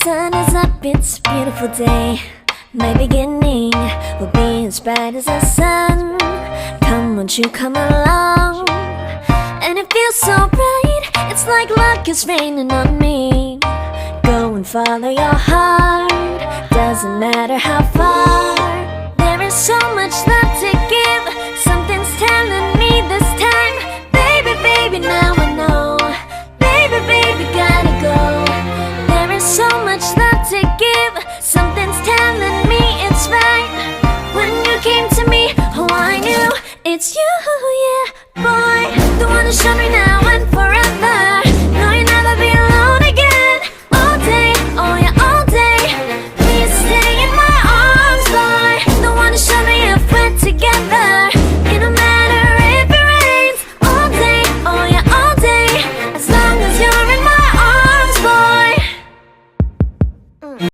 sun is up, it's a beautiful day. My beginning will be as bright as the sun. Come, won't you come along? And it feels so bright, it's like luck is raining on me. Go and follow your heart, doesn't matter how far. There is so much love to give, something's telling me this time. Baby, baby, now I know. Baby, baby, gotta go. There is so much love to give, something's telling me it's right. When you came to me, oh I knew it's you, yeah, boy. The one who showed me now and forever. No, you'll never be alone again. All day, oh yeah, all day. Please stay in my arms, boy. The one who showed me if we're together. It don't matter if it rains. All day, oh yeah, all day. As long as you're in my arms, boy.